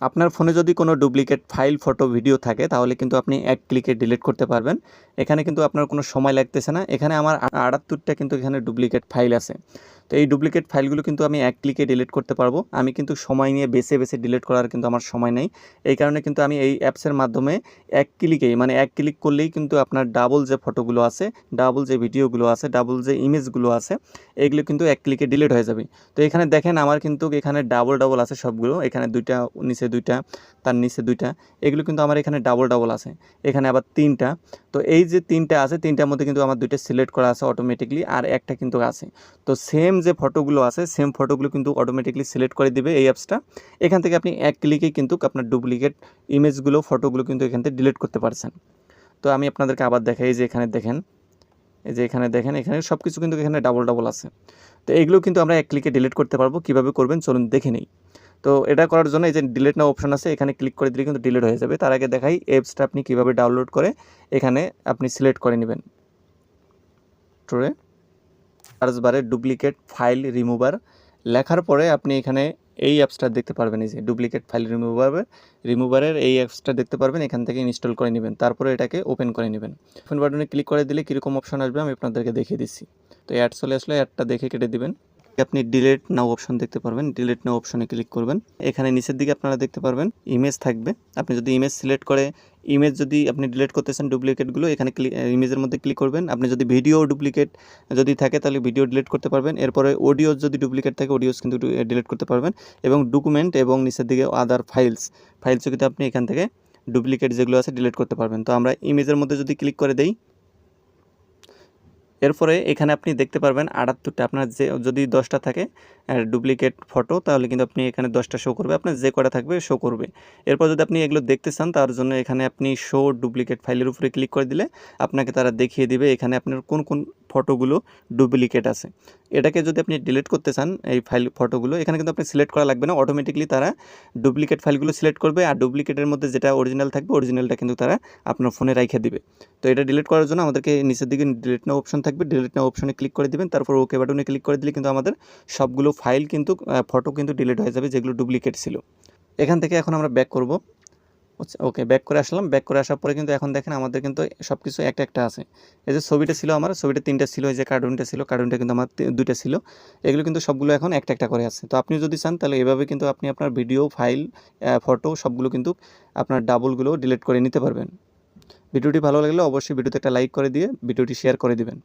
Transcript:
আপনার ফোনে যদি কোনো ডুপ্লিকেট ফাইল, ফটো, ভিডিও থাকে তাহলে কিন্তু আপনি এক ক্লিকে ডিলিট করতে পারবেন। এখানে কিন্তু আপনার কোনো সময় লাগতেছে না। এখানে আমার ৭৮টা কিন্তু এখানে ডুপ্লিকেট ফাইল আছে। তো এই ডুপ্লিকেট ফাইলগুলো কিন্তু আমি এক ক্লিকে ডিলিট করতে পারবো। আমি কিন্তু সময় নিয়ে বেছে, বেছে ডিলিট করার কিন্তু আমার সময় নেই। এই কারণে কিন্তু আমি এই অ্যাপসের মাধ্যমে এক ক্লিকেই মানে এক ক্লিক করলেই কিন্তু আপনার ডাবল যে ফটোগুলো আছে, ডাবল যে ভিডিওগুলো আছে, ডাবল যে ইমেজগুলো আছে এগুলো কিন্তু এক ক্লিকে ডিলিট হয়ে যাবে। তো এখানে দেখেন আমার কিন্তু এখানে ডাবল, ডাবল আছে সবগুলো। এখানে ২টা, নিচে ২টা, তার নিচে ২টা। এগুলো কিন্তু আমার এখানে ডাবল, ডাবল আছে। এখানে আবার ৩টা। তো এই যে ৩টা আছে, ৩টার মধ্যে কিন্তু আমার ২টা সিলেক্ট করা আছে অটোমেটিকলি, আর একটা কিন্তু আছে। তো সেম যে ফটোগুলো আছে, সেম ফটোগুলো কিন্তু অটোমেটিকলি সিলেক্ট করে দিবে এই অ্যাপসটা। এখান থেকে আপনি এক ক্লিকেই কিন্তু আপনার ডুপ্লিকেট ইমেজগুলো, ফটোগুলো কিন্তু এখান থেকে ডিলিট করতে পারছেন। তো আমি আপনাদেরকে আবার দেখাই, এই যে এখানে দেখেন, এই যে এখানে দেখেন, এখানে সব কিছু কিন্তু এখানে ডাবল, ডাবল আছে। তো এইগুলো কিন্তু আমরা এক ক্লিকে ডিলিট করতে পারবো। কীভাবে করবেন চলুন দেখে নেই। তো এটা করার জন্য এই যে ডিলিট নাও অপশন আছে, এখানে ক্লিক করে দিলে কিন্তু ডিলিট হয়ে যাবে। তার আগে দেখাই অ্যাপসটা আপনি কীভাবে ডাউনলোড করে এখানে আপনি সিলেক্ট করে নেবেন। স্টোরে সার্চ বারে ডুপ্লিকেট ফাইল রিমুভার লেখার পরে আপনি এখানে এই অ্যাপসটা দেখতে পারবেন। এই যে ডুপ্লিকেট ফাইল রিমুভারের এই অ্যাপসটা দেখতে পারবেন। এখান থেকে ইনস্টল করে নেবেন, তারপরে এটাকে ওপেন করে নেবেন। ওপেন বাটনে ক্লিক করে দিলে কীরকম অপশন আসবে আমি আপনাদেরকে দেখিয়ে দিচ্ছি। তো অ্যাড চলে আসলে অ্যাডটা দেখে কেটে দিবেন। আপনি ডিলিট নাও অপশন দেখতে পারবেন, ডিলিট নাও অপশনে ক্লিক করবেন। এখানে নিচের দিকে আপনারা দেখতে পারবেন ইমেজ থাকবে। আপনি যদি ইমেজ সিলেক্ট করে ইমেজ যদি আপনি ডিলিট করতে চান ডুপ্লিকেটগুলো, এখানে ইমেজের মধ্যে ক্লিক করবেন। আপনি যদি ভিডিও ডুপ্লিকেট যদি থাকে তাহলে ভিডিও ডিলিট করতে পারবেন। এরপরে অডিও যদি ডুপ্লিকেট থাকে অডিওস কিন্তু ডিলিট করতে পারবেন, এবং ডকুমেন্ট এবং নিচের দিকে আদার ফাইলসও কিন্তু আপনি এখান থেকে ডুপ্লিকেট যেগুলো আছে ডিলিট করতে পারবেন। তো আমরা ইমেজের মধ্যে যদি ক্লিক করে দেই, এরপরে এখানে আপনি দেখতে পারবেন ৭৮টা। আপনার যে যদি 10টা থাকে ডুপ্লিকেট ফটো, তাহলে কিন্তু আপনি এখানে 10টা শো করবে, আপনার যে কটা থাকবে শো করবে। এরপর যদি আপনি এগুলো দেখতে চান তার জন্য এখানে আপনি শো ডুপ্লিকেট ফাইলের উপরে ক্লিক করে দিলে আপনাকে তারা দেখিয়ে দিবে এখানে আপনার কোন কোন ফটোগুলো ডুপ্লিকেট আছে। এটাকে যদি আপনি ডিলিট করতে চান এই ফটোগুলো, এখানে কিন্তু আপনি সিলেক্ট করা লাগবে না, অটোমেটিকলি তারা ডুপ্লিকেট ফাইলগুলো সিলেক্ট করবে, আর ডুপ্লিকেটের মধ্যে যেটা অরিজিনাল থাকবে অরিজিনালটা কিন্তু তারা আপনার ফোনে রাইখে দিবে। তো এটা ডিলিট করার জন্য আমাদেরকে নিচের দিকে ডিলিট নাও অপশন থাকবে, ডিলিট নাও অপশনে ক্লিক করে দিবেন, তারপর ওকে বাটনে ক্লিক করে দিলে কিন্তু আমাদের সবগুলো ফাইল কিন্তু ফটো কিন্তু ডিলিট হয়ে যাবে যেগুলো ডুপ্লিকেট ছিল। এখান থেকে এখন আমরা ব্যাক করব। ওকে, ব্যাক করে আসলাম। ব্যাক করে আসার পরে কিন্তু এখন দেখেন আমাদের কিন্তু সব কিছু একটা একটা আছে। এই যে ছবিটা ছিল আমার, ছবিটা 3টা ছিল। এই যে কার্টুনটা ছিল, কার্টুনটা কিন্তু আমার 2টা ছিল। এগুলো কিন্তু সবগুলো এখন একটা একটা করে আছে। তো আপনি যদি চান তাহলে এভাবে কিন্তু আপনি আপনার ভিডিও, ফাইল, ফটো সবগুলো কিন্তু আপনার ডাবলগুলো ডিলিট করে নিতে পারবেন। ভিডিওটি ভালো লাগলে অবশ্যই ভিডিওতে একটা লাইক করে দিয়ে ভিডিওটি শেয়ার করে দিবেন।